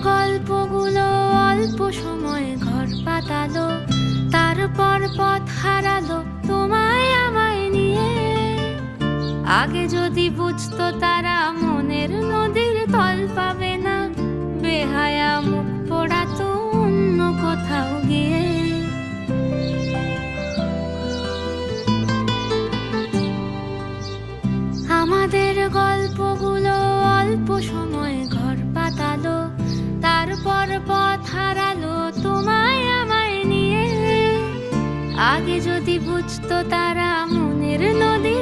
গল্পগুলো অল্প সময়ে ঘর পাতালো, তারপর পথ হারালো তোমায় আমায় নিয়ে। আগে যদি বুঝতো তারা মনের নদীর তল পাবে না, বেহায়া মুখ পোড়াতো অন্য কোথাও গিয়ে। আমাদের গল্পগুলো অল্প সময়ে ঘর পাতালো, তারপর পথ হারালো তোমায় আমায় নিয়ে। আগে যদি বুঝতো তারা মনের নদী